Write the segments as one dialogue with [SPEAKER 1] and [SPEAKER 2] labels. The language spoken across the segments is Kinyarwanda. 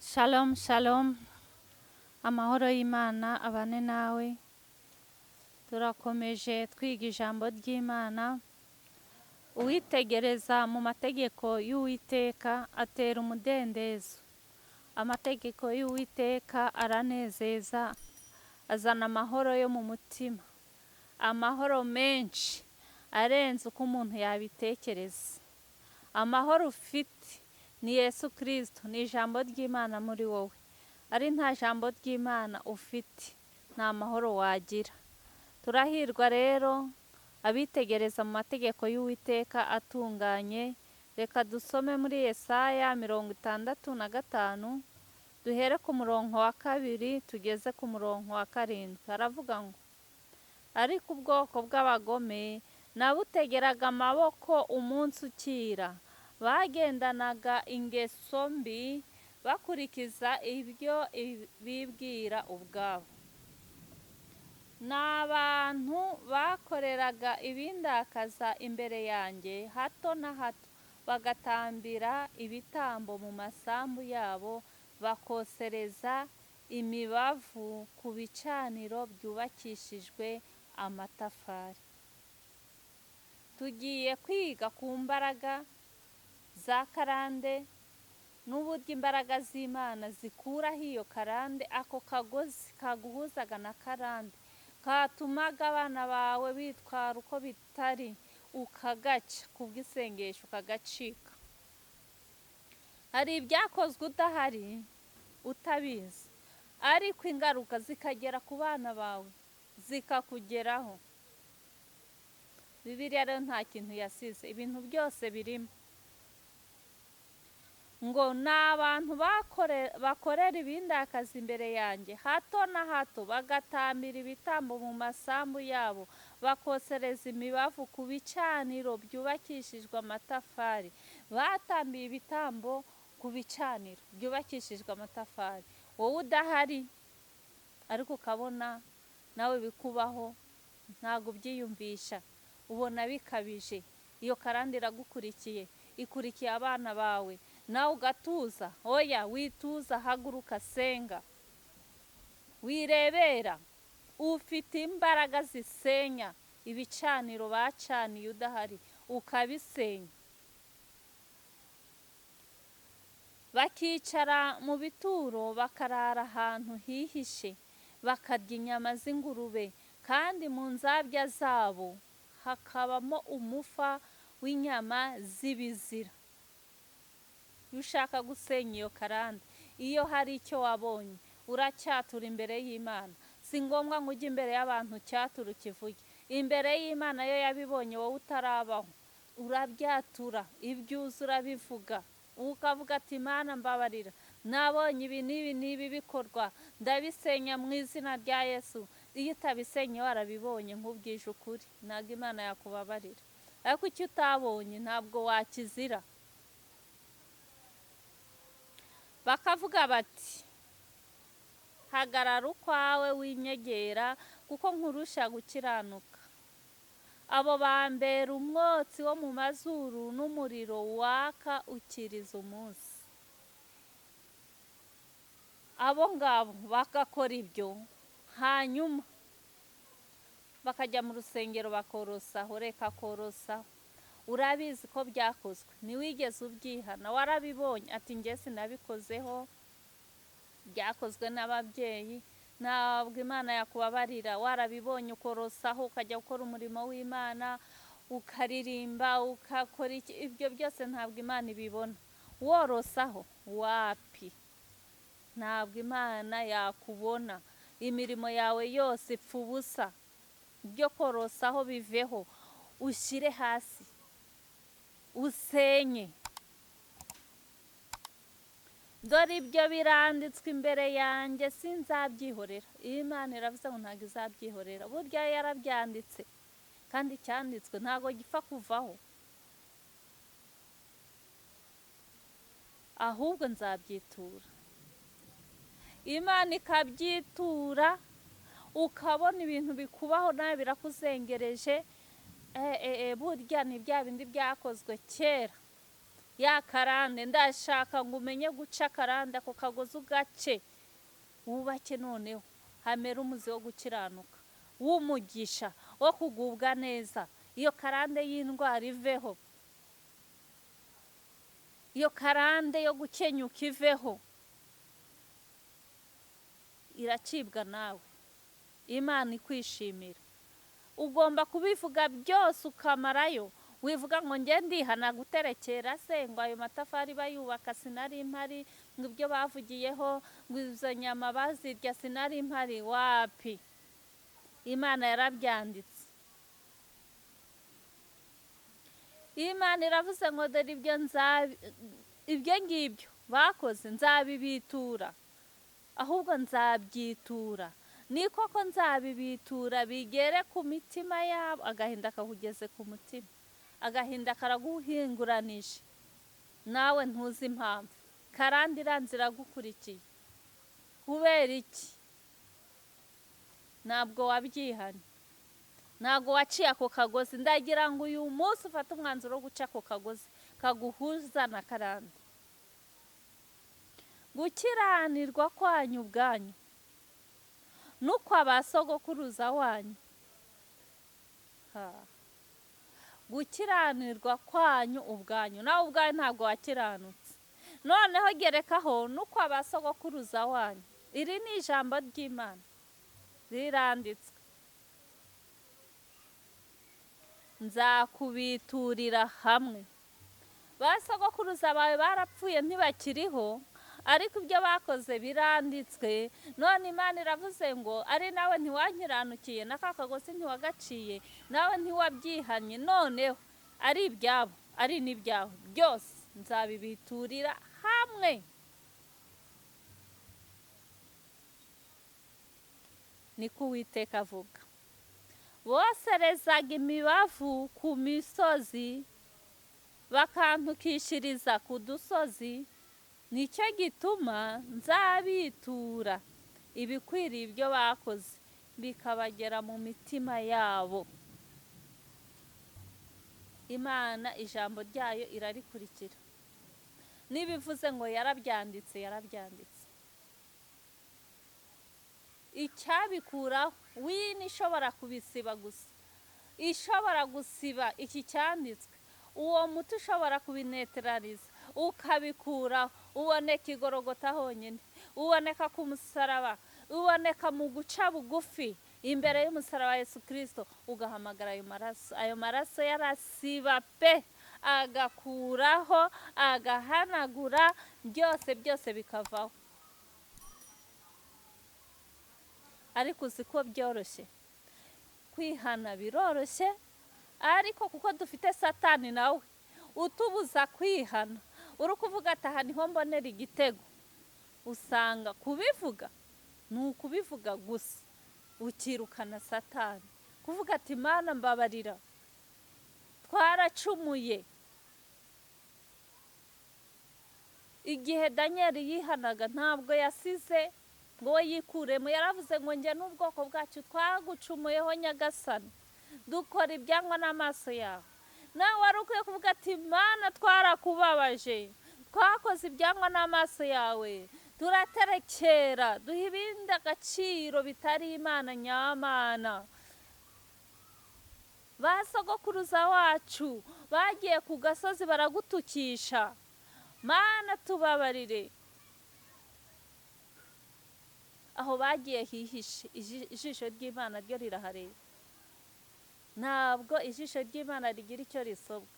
[SPEAKER 1] Shalom shalom, amahoro y'Imana abane nawe. Turakomeje twiga ijambo ry'Imana. Uwitegereza mu mategeko y'Uwiteka atera umudendezo. Amategeko y'Uwiteka aranezeza, azana amahoro yo mu mutima, amahoro menshi arenze uko umuntu yabitekereza. Amahoro ufite ni Yesu Kristo, ni ijambo ry'Imana muri wowe. Ari nta jambo ry'Imana ufite, nta mahoro wagira. Turahirwa rero abitegereza mu mategeko y'Uwiteka atunganye. Reka dusome muri Yesaya 65, duhere ku murongo wa 2 tugeze ku murongo wa 7. Aravuga ngo, ariko ubwoko bw'abagome nabutegeraga amaboko umunsi ukira, bagendanaga ingeso mbi bakurikiza ibyo bibwira ubwabo. N'abantu bakoreraga ibindakaza imbere yanjye hato na hato, bagatambira ibitambo mu masambu yabo, bakosereza imibavu ku bicaniro byubakishijwe amatafari. Tugiye kwiga ku mbaraga za karande n'uburyo imbaraga z'Imana zikuraho iyo karande, ako kagozi kaguhuzaga na karande katumaga abana bawe bitwara uko bitari, ukagaca kubw'isengesho ukagacika. Hari ibyakozwe udahari utabizi, ariko ingaruka zikagera ku bana bawe zikakugeraho. Bibiliya rero nta kintu yasize, ibintu byose birimo. Ngo n'abantu bakorera ibindakaza imbere yanjye hato na hato, bagatambira ibitambo mu masambu yabo, bakosereza imibavu ku bicaniro byubakishijwe amatafari. Batambiye ibitambo ku bicaniro byubakishijwe amatafari. Wowe udahari ariko ukabona nawe bikubaho, ntabwo ubyiyumvisha, ubona bikabije. Iyo karande iragukurikiye, ikurikiye abana bawe, nawe ugatuza. Oya, wituza, haguruka, senga, wirebera. Ufite imbaraga zisenya ibicaniro bacaniye udahari, ukabisenya. Bakicara mu bituro, bakarara ahantu hihishe, bakarya inyama z'ingurube, kandi mu nzabya zabo hakabamo umufa w'inyama z'ibizira. Iyo ushaka gusenya iyo karande, iyo hari icyo wabonye, uracyatura imbere y'Imana. Si ngombwa ngo ujye imbere y'abantu cyatura ukivuge. Imbere y'Imana yo yabibonye wowe utarabaho, urabyatura, ibyuzi urabivuga, ukavuga ati Imana mbabarira, nabonye ibi n'ibi n'ibi bikorwa, ndabisenya mu izina rya Yesu. Iyo utabisenye warabibonye nk'ubwije ukuri, ntabwo Imana yakubabarira. Ariko icyo utabonye ntabwo wakizira. Bakavuga bati, hagarara ukwawe winyegera, kuko nkurusha gukiranuka. Abo bambera umwotsi wo mu mazuru n'umuriro waka ukiriza umunsi. Abo ngabo bagakora ibyo, hanyuma bakajya mu rusengero bakorosaho. Reka korosaho, urabizi ko byakozwe, ntiwigeze ubyihana, warabibonye. Ati njye sinabikozeho, byakozwe n'ababyeyi, ntabwo Imana yakubabarira. Warabibonye, ukorosaho, ukajya gukora umurimo w'Imana, ukaririmba, ukakora ibyo byose, ntabwo Imana ibibona. Worosaho, wapi, ntabwo Imana yakubona. Imirimo yawe yose ipfa ubusa. Ibyo korosaho biveho, ushyire hasi, usenye. Dore ibyo biranditswe imbere yanjye, sinzabyihorera. Imana iravuze ngo ntabwo izabyihorera. Burya yarabyanditse, kandi cyanditswe ntabwo gipfa kuvaho, ahubwo nzabyitura. Imana ikabyitura, ukabona ibintu bikubaho nawe birakuzengereje. Burya ni bya bindi byakozwe kera, ya karande, ndashaka ngo umenye guca karande ako kagozi ugace, wubake noneho hamera umuzi wo gukiranuka, w'umugisha, wo kugubwa neza. Iyo karande y'indwara iveho, iyo karande yo gukenyuka iveho, iracibwa nawe, Imana ikwishimira. Ugomba kubivuga byose ukamarayo, wivuga ngo nge ndihana guterekera se, ngo ayo matafari bayubaka sinari impari, ngo ibyo bavugiyeho, ngo izo nyama bazirya sinari impari. Wapi, Imana yarabyanditse. Imana iravuze ngo dore ibyo ngibyo bakoze nzabibitura, ahubwo nzabyitura. Ni koko nzabibitura bigere ku mitima yabo. Agahinda kakugeze ku mutima, agahinda karaguhinguranije, nawe ntuzi impamvu. Karande iranze iragukurikiye. Kubera iki? Ntabwo wabyihanye, ntabwo waciye ako kagozi. Ndagira ngo uyu munsi ufate umwanzuro wo guca ako kagozi kaguhuza na karande. Gukiranirwa kwanyu ubwanyu nuko abasogokuruza wanyu, gukiranirwa kwanyu ubwanyu, nawe ubwawe ntabwo wakiranutse. Noneho gerekaho nuko abasogokuruza wanyu. Iri ni ijambo ry'Imana riranditswe. Nzakubiturira hamwe. Basogokuruza bawe barapfuye ntibakiriho, ariko ibyo bakoze biranditswe. None Imana iravuze ngo ari nawe ntiwankiranukiye, n'aka kagozi ntiwagaciye, nawe ntiwabyihanye. Noneho ari ibyabo ari n'ibyawe byose nzabibiturira hamwe. Niko Uwiteka avuga. Boserezaga imibavu ku misozi, bakantukishiriza ku dusozi, nicyo gituma nzabitura ibikwiriye ibyo bakoze, bikabagera mu mitima yabo. Imana ijambo ryayo irarikurikira. Nibivuze ngo yarabyanditse, yarabyanditse. Icyabikuraho, wini ishobora kubisiba gusa, ishobora gusiba iki cyanditswe. Uwo muti ushobora kubineterariza ukabikuraho. Uboneka igorogota honyine, uboneka ku musaraba, uboneka mu guca bugufi imbere y'umusaraba wa Yesu Kristo, ugahamagara ayo maraso. Ayo maraso yarasiba pe, agakuraho, agahanagura, byose bikavaho. Ariko uzi ko byoroshye kwihana? Biroroshye, ariko kuko dufite Satani nawe utubuza kwihana. Uri kuvuga ati aha niho mbonera igitego. Usanga kubivuga ni ukubivuga gusa, ukirukana Satani. Kuvuga ati Mana mbabarira, twaracumuye. Igihe Danieli yihanaga ntabwo yasize ngo yikuremo. Yaravuze ngo njye n'ubwoko bwacu twagucumuyeho Nyagasani, dukora ibyangwa n'amaso yawe. Nawe wari ukwiye kuvuga ati Mana twarakubabaje, twakoze ibyangwa n'amaso yawe, turaterekera, duha ibindi agaciro bitari Imana nyamana. Basogokuruza wacu bagiye ku gasozi baragutukisha. Mana tubabarire. Aho bagiye hihishe, ijisho ry'Imana ryo rirahareba. Ntabwo ijisho ry'Imana rigira icyo risobwa.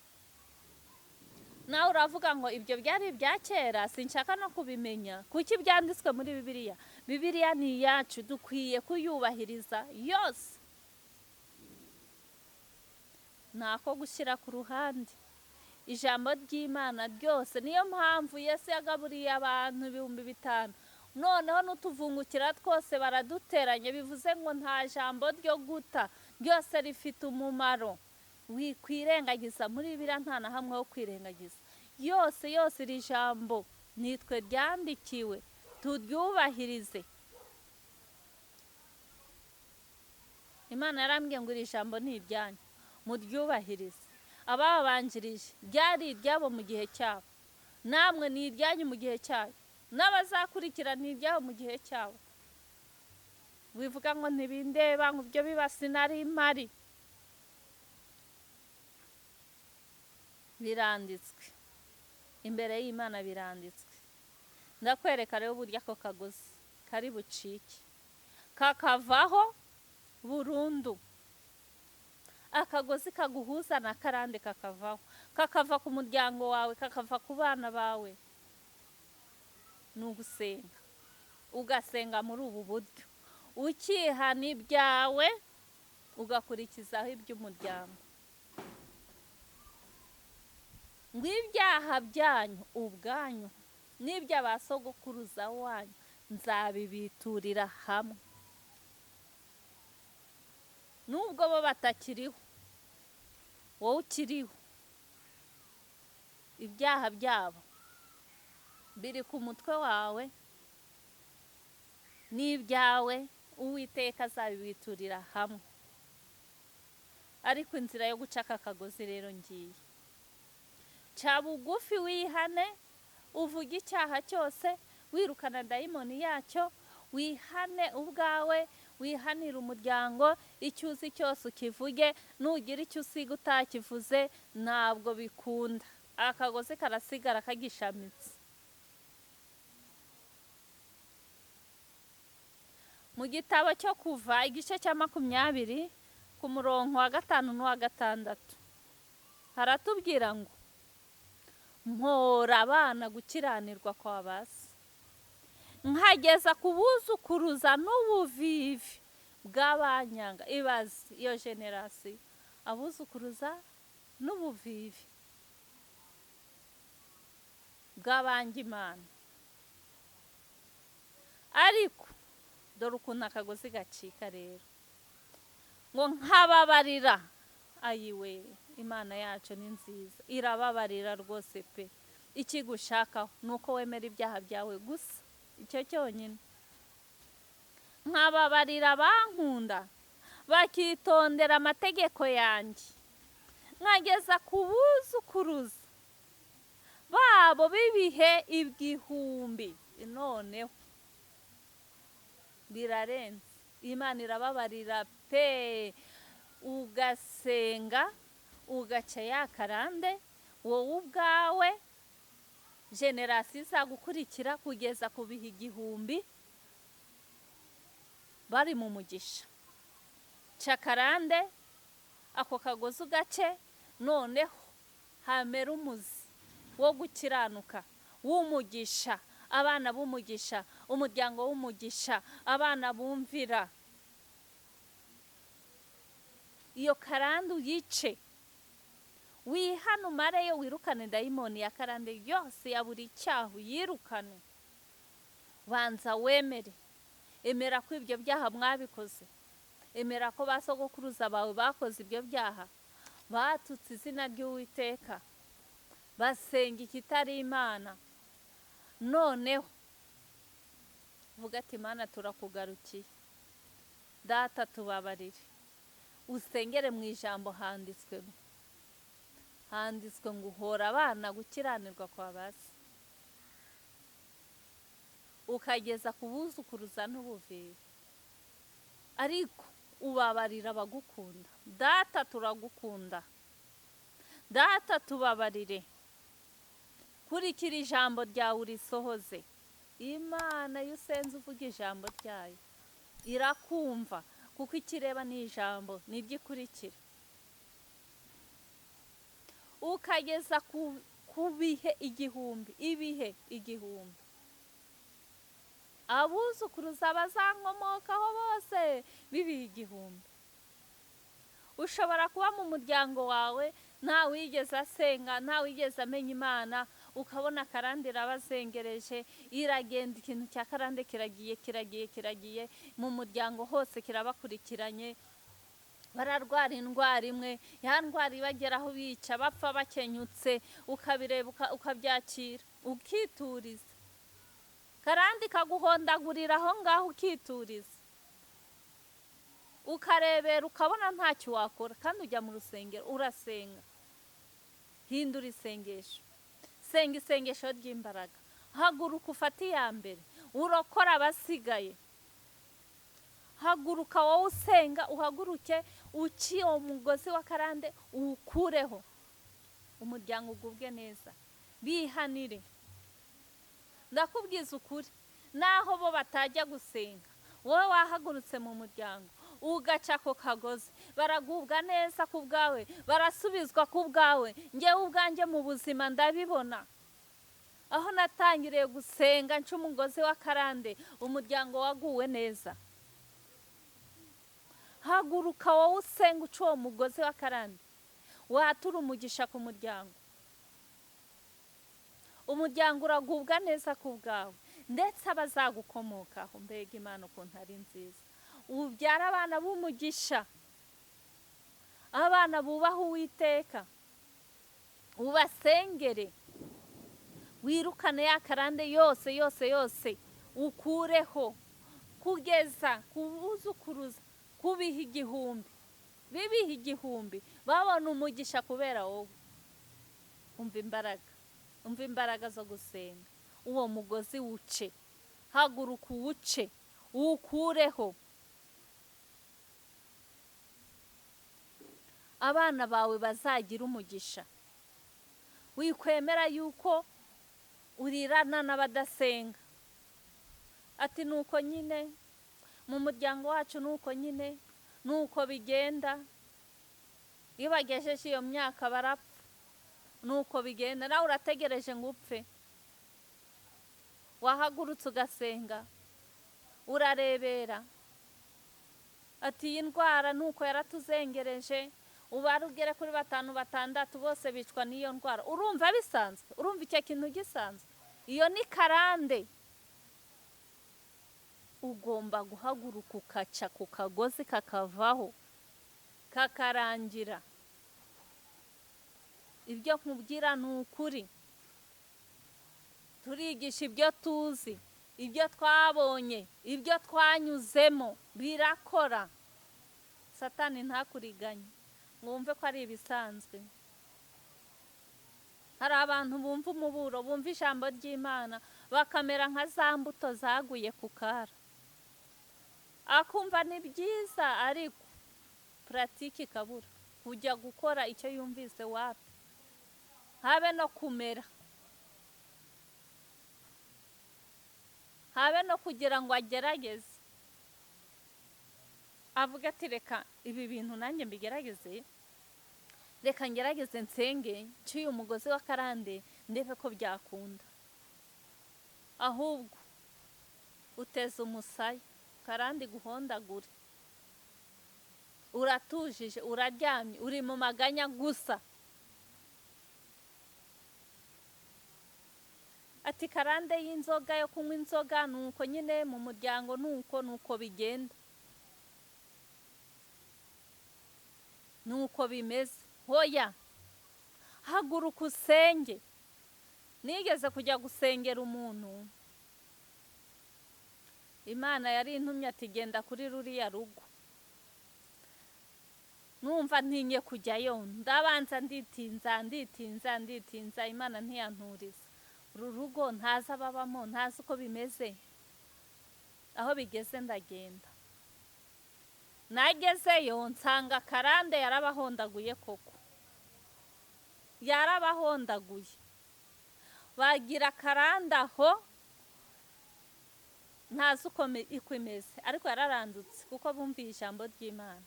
[SPEAKER 1] Nawe uravuga ngo ibyo byari ibya kera, sinshaka no kubimenya. Kuki byanditswe muri Bibiliya? Bibiliya ni iyacu, dukwiye kuyubahiriza yose. Ntako gushyira ku ruhande ijambo ry'Imana ryose. Niyo mpamvu Yesu yagaburiye abantu 5,000. Noneho n'utuvungukira twose baraduteranye. Bivuze ngo nta jambo ryo guta, ryose rifite umumaro. Wikwirengagiza muri Bibiliya, nta na hamwe ho kwirengagiza. Yose iri jambo nitwe ryandikiwe, turyubahirize. Imana yarambwiye ngo iri jambo ni iryanyu, muryubahirize. Ababanjirije ryari iryabo mu gihe cyabo, namwe ni iryanyu mu gihe cyayo, n'abazakurikira ni iryabo mu gihe cyabo. Wivuga ngo ntibindeba, ngo ibyo biba sinari mpari. Biranditswe imbere y'Imana, biranditswe. Ndakwereka rero uburyo ako kagozi kari bucike, kakavaho burundu. Akagozi kaguhuza na Karande kakavaho, kakava ku muryango wawe, kakava ku bana bawe. Ni ugusenga, ugasenga muri ubu buryo, ukihana ibyawe ugakurikizaho iby'umuryango. Ngo ibyaha byanyu ubwanyu n'iby'abasogokuruza wanyu nzabibiturira hamwe. Nubwo bo batakiriho, wowe ukiriho, ibyaha byabo biri ku mutwe wawe, n'ibyawe Uwiteka azabibiturira hamwe. Ariko inzira yo guca aka kagozi rero ngiye. Ca bugufi wihane, uvuge icyaha cyose, wirukana dayimoni yacyo, wihane ubwawe, wihanira umuryango, icyo uzi cyose ukivuge. Nugira icyo usiga utakivuze ntabwo bikunda, akagozi karasigara kagishamitse. Mu gitabo cyo Kuva igice cya 20 ku murongo wa 5 n'uwa 6 haratubwira ngo mpora abana gukiranirwa kwa basi, nkageza ku buzukuruza n'ubuvivi bw'abanyanga. Ibaze iyo generasi, abuzukuruza n'ubuvivi bw'abanga Imana. Ariko dore ukuntu akagozi gacika rero, ngo nkababarira. Ayiwe, Imana yacu ni nziza, irababarira rwose pe. Ikigushakaho ni uko wemera ibyaha byawe gusa, icyo cyonyine. Nkababarira bankunda, bakitondera amategeko yanjye, nkageza ku buzukuruza babo b'ibihe igihumbi. Noneho birarenze, Imana irababarira pe. Ugasenga, ugaca ya Karande, wowe ubwawe, generasi izagukurikira kugeza ku bihe igihumbi bari mu mugisha. Ca Karande, ako kagozi ugace, noneho hamera umuzi wo gukiranuka, w'umugisha, abana b'umugisha, umuryango w'umugisha, abana bumvira. Iyo Karande uyice, wihane umareyo, wirukane dayimoni ya Karande yose ya buri cyaha uyirukane. Banza wemere, emera ko ibyo byaha mwabikoze, emera ko basogokuruza bawe bakoze ibyo byaha, batutse izina ry'Uwiteka, basenga ikitari Imana. Noneho vuga ati Imana turakugarukiye, Data tubabarire. Usengere mu ijambo handitswe ngo uhora abana gukiranirwa kwa basi, ukageza ku buzukuruza n'ubuvivi. Ariko ubabarira abagukunda. Data turagukunda, Data tubabarire. Kurikira ijambo ryawe urisohoze. Imana iyo usenze uvuga ijambo ryayo irakumva, kuko ikireba ni ijambo, nibyo ikurikira. Ukageza ku bihe igihumbi, ibihe igihumbi. Abuzukuruza bazankomokaho bose bibihe igihumbi. Ushobora kuba mu muryango wawe nta wigeze asenga, nta wigeze amenya Imana, ukabona Karande irabazengereje, iragenda, ikintu cya Karande kiragiye mu muryango hose kirabakurikiranye. Bararwara indwara imwe, ya ndwara ibageraho bica, bapfa bakenyutse, ukabireba ukabyakira, ukituriza. Karande kaguhondagurira aho ngaho ukituriza, ukarebera ukabona ntacyo wakora, kandi ujya mu rusengero urasenga. Hindura isengesho, senga isengesho ry'imbaraga, haguruka ufate iya mbere, urokora abasigaye. Haguruka wowe usenga, uhaguruke uci uwo mugozi wa karande uwukureho, umuryango ugubwe neza. Bihanire, ndakubwiza ukuri, naho bo batajya gusenga, wowe wahagurutse mu muryango ugaca ako kagozi, baragubwa neza ku bwawe, barasubizwa ku bwawe. Ngewe ubwanjye mu buzima ndabibona, aho natangiriye gusenga nca umugozi wa karande, umuryango waguwe neza. Haguruka wowe usenga uca uwo mugozi wa karande, watura umugisha ku muryango. Umuryango uragubwa neza ku bwawe, ndetse abazagukomokaho. Mbega Imana ukuntu ari nziza! Ubyara abana b'umugisha, abana bubaha Uwiteka, ubasengere, wirukane ya karande yose yose yose, ukureho kugeza kubuzukuruza, kubiha igihumbi, bibiha igihumbi, babona umugisha kubera wowe. Umva imbaraga, umva imbaraga zo gusenga. Uwo mugozi wuce, haguruka uwuce, uwukureho. Abana bawe bazagira umugisha. Wikwemera yuko urirana n'abadasenga, ati nuko nyine mu muryango wacu, nuko nyine, nuko bigenda. Iyo bagejeje iyo myaka barapfa, nuko bigenda. Nawe urategereje ngo upfe? Wahagurutse ugasenga, urarebera, ati iyi ndwara nuko yaratuzengereje, ubara ugere kuri 5 6 bose bicwa n'iyo ndwara. Urumva bisanzwe? Urumva icyo kintu gisanzwe? Iyo ni karande. Ugomba guhaguruka ukaca ku kagozi kakavaho, kakarangira. Ibyo nkubwira ni ukuri, turigisha ibyo tuzi, ibyo twabonye, ibyo twanyuzemo, birakora. Satani ntakuriganye mwumve ko ari ibisanzwe. Hari abantu bumva umuburo, bumva ijambo ry'Imana, bakamera nka za mbuto zaguye ku kara, akumva ni byiza, ariko puratike ikabura, kujya gukora icyo yumvise wapi, habe no kumera, habe no kugira ngo agerageze, avuga ati reka ibi bintu nanjye mbigerageze, reka ngerageze nsenge nciye umugozi wa karande ndebe ko byakunda. Ahubwo uteze umusaya, karande guhondagure, uratujije, uraryamye, uri mu maganya gusa. Ati karande y'inzoga, yo kunywa inzoga, nuko nyine mu muryango nuko bigenda, nuko bimeze. Hoya, haguruka usenge. Nigeze kujya gusengera umuntu, Imana yari intumye ati genda kuri ruriya rugo. Numva ntinye kujyayo, ndabanza nditinza, Imana ntiyanturiza. Uru rugo ntaza babamo, ntazi uko bimeze. Aho bigeze ndagenda, nagezeyo nsanga karande yarabahondaguye koko, yarabahondaguye. Bagira karande aho ntazi uko imeze, ariko yararandutse kuko bumviye ijambo ry'Imana.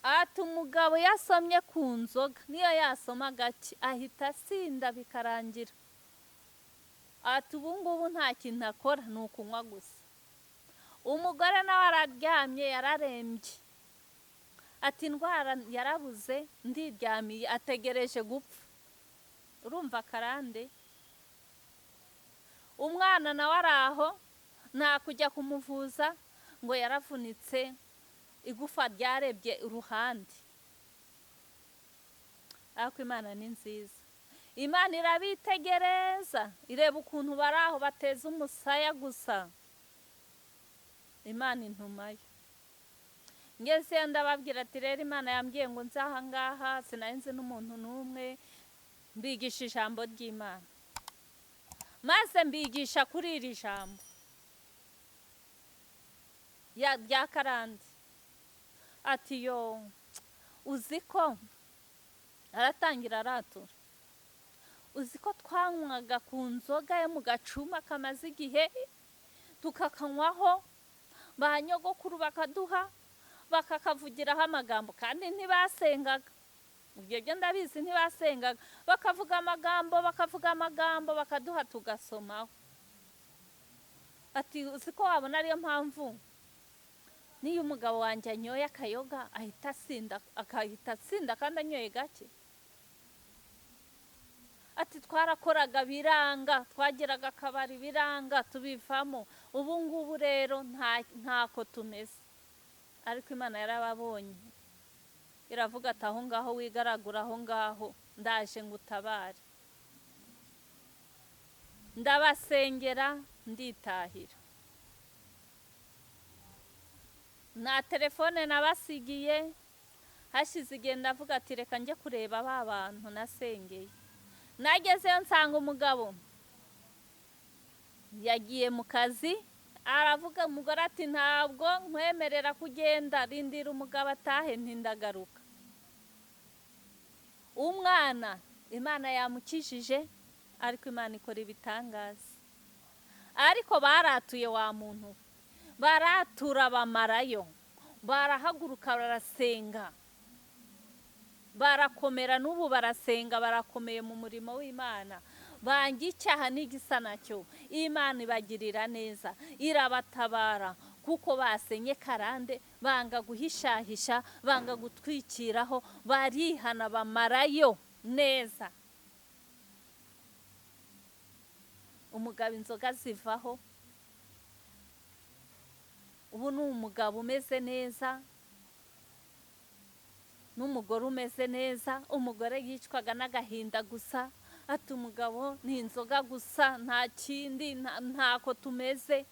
[SPEAKER 1] Ati umugabo yasomye ku nzoga, niyo yasoma gake ahita asinda bikarangira. Ati ubu ngubu nta kintu akora, ni ukunywa gusa. Umugore nawe araryamye, yararembye, ati indwara yarabuze, ndiryamiye, ategereje gupfa. Urumva karande? Umwana nawe araho, nta kujya kumuvuza ngo yaravunitse, igufa ryarebye uruhande. Ariko Imana ni nziza. Imana irabitegereza, ireba ukuntu baraho bateza umusaya gusa. Imana intumayo. Ngeze ndababwira ati rero Imana yambwiye ngo nzaha ngaha, sinari nzi n'umuntu n'umwe, mbigisha ijambo ry'Imana, maze mbigisha kuri iri jambo rya Karande. Ati yo, uzi ko aratangira aratura, uzi ko twanywaga ku nzoga yo mu gacuma kamaze igihe tukakanywaho, ba nyogokuru bakaduha bakakavugiraho amagambo, kandi ntibasengaga. Ibyo byo ndabizi, ntibasengaga, bakavuga amagambo bakaduha tugasomaho. Ati uzi ko wabona ariyo mpamvu niyo umugabo wanjye anyoye akayoga ahita asinda kandi anyoye gake. Ati twarakoraga biranga, twageraga akabari biranga tubivamo, ubu ngubu rero ntako tumeze. Ariko Imana yarababonye iravuga ati aho ngaho wigaragura, aho ngaho ndaje ngutabare. Ndabasengera nditahira. Na telefone nabasigiye, hashize igihe ndavuga ati reka njye kureba ba bantu nasengeye. Nagezeyo nsanga umugabo yagiye mu kazi, aravuga umugore ati ntabwo nkwemerera kugenda, rindira umugabo atahe ntindagaruka. Umwana Imana yamukijije, ariko Imana ikora ibitangaza. Ariko baratuye wa muntu, baratura bamarayo, barahaguruka barasenga, barakomera, n'ubu barasenga, barakomeye mu murimo w'Imana. Banga icyaha n'igisa nacyo, Imana ibagirira neza, irabatabara, kuko basenye Karande, banga guhishahisha, banga gutwikiraho, barihana bamarayo neza. Umugabo inzoga zivaho, ubu ni umugabo umeze neza, n'umugore umeze neza. Umugore yicwaga n'agahinda gusa, ati umugabo ni inzoga gusa, nta kindi, ntako tumeze.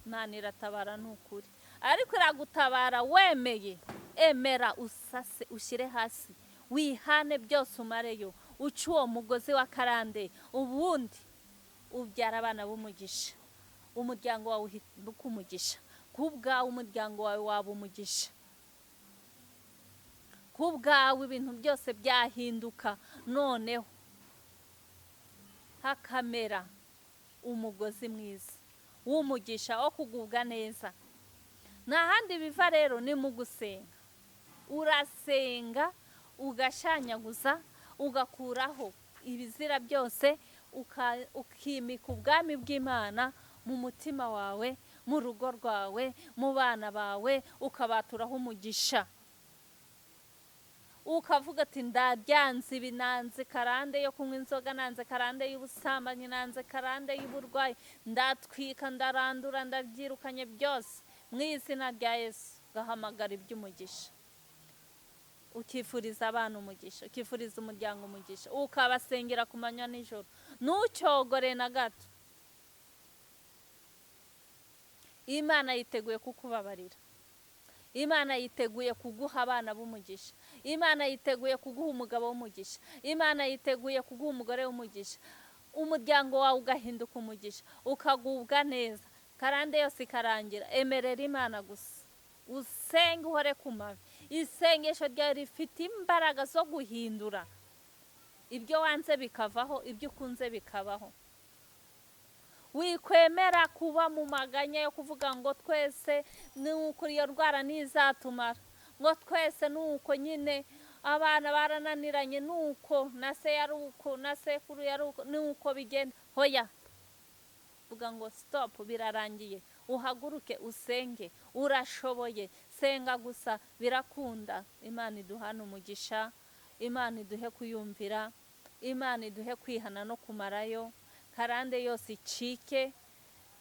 [SPEAKER 1] Imana iratabara n'ukuri, ariko iragutabara wemeye. Emera usase, ushyire hasi, wihane byose umareyo, uca uwo mugozi wa Karande, ubundi ubyara abana b'umugisha. Umuryango wawe uhinduka umugisha, kubwawe umuryango wawe waba umugisha, kubwawe ibintu byose byahinduka. Noneho hakamera umugozi mwiza w'umugisha wo kugubwa neza. Nta handi biva rero, ni mu gusenga. Urasenga ugashanyaguza, ugakuraho ibizira byose, ukimika ubwami bw'Imana mu mutima wawe, mu rugo rwawe, mu bana bawe, ukabaturaho umugisha. Ukavuga ati ndabyanze ibi, nanze Karande yo kunywa inzoga, nanze Karande y'ubusambanyi, nanze Karande y'uburwayi, ndatwika, ndarandura, ndabyirukanye byose mu izina rya Yesu. Gahamagara iby'umugisha, ukifuriza abana umugisha, ukifuriza umuryango umugisha, ukabasengera ku manywa n'ijoro, ntucyogore na gato. Imana yiteguye kukubabarira, Imana yiteguye kuguha abana b'umugisha, Imana yiteguye kuguha umugabo w'umugisha, Imana yiteguye kuguha umugore w'umugisha, umuryango wawe ugahinduka umugisha, ukagubwa neza, Karande yose ikarangira. Emerera Imana gusa, usenge uhore ku mavi. Isengesho ryawe rifite imbaraga zo guhindura ibyo wanze bikavaho, ibyo ukunze bikabaho. Wikwemera kuba mu maganya yo kuvuga ngo twese nuko iyo ndwara ntizatumara, ngo twese nuko nyine abana barananiranye, nuko na se yari uko, na sekuru yari uko, nuko bigenda. Hoya, vuga ngo stop, birarangiye. Uhaguruke usenge, urashoboye. Senga gusa, birakunda. Imana iduhana umugisha, Imana iduhe kuyumvira, Imana iduhe kwihana no kumarayo. Karande yose icike.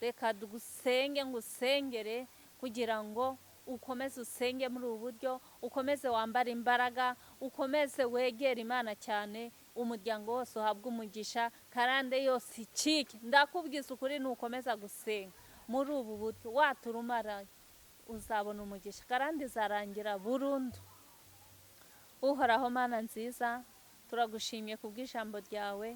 [SPEAKER 1] Reka dusenge, ngusengere kugira ngo ukomeze usenge muri ubu buryo, ukomeze wambara imbaraga, ukomeze wegera Imana cyane, umuryango wose uhabwa umugisha. Karande yose icike. Ndakubwiza ukuri, nukomeza gusenga muri ubu buryo, waturumara uzabona umugisha. Karande izarangira burundu. Uhoraho Mana nziza, turagushimye kubw'ijambo ryawe,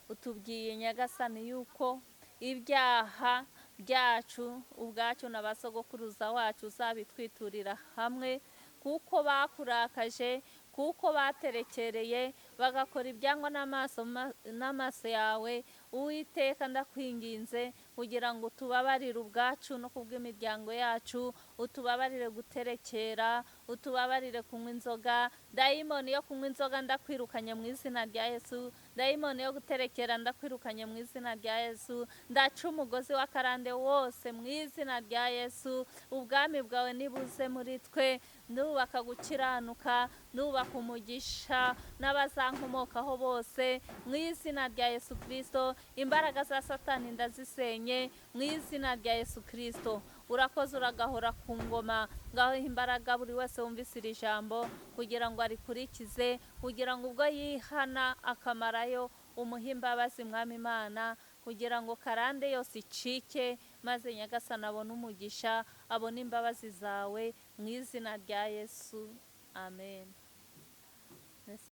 [SPEAKER 1] utubwiye nyagasani yuko ibyaha byacu ubwacu na basogokuruza wacu uzabitwiturira hamwe, kuko bakurakaje, kuko baterekereye bagakora ibyangwa n'amaso yawe. Uwiteka ndakwinginze kugira ngo utubabarire ubwacu no kubw'imiryango yacu, utubabarire guterekera, utubabarire kunywa inzoga. Dayimoni yo kunywa inzoga ndakwirukanye mu izina rya Yesu, dayimoni yo guterekera ndakwirukanye mu izina rya Yesu. Ndaca umugozi wa karande wose mu izina rya Yesu. Ubwami bwawe nibuze muri twe, ndubaka gukiranuka, ndubaka umugisha n'abazankomokaho bose mu izina rya Yesu Kristo. Imbaraga za Satani ndazisenye mu izina rya Yesu Kristo. Urakoze, uragahora ku ngoma, ngaho imbaraga buri wese wumvise iri jambo kugira ngo arikurikize, kugira ngo ubwo yihana akamarayo umuhe imbabazi mwami Imana, kugira ngo karande yose icike, maze nyagasani abone umugisha, abone imbabazi zawe mu izina rya Yesu. Amen.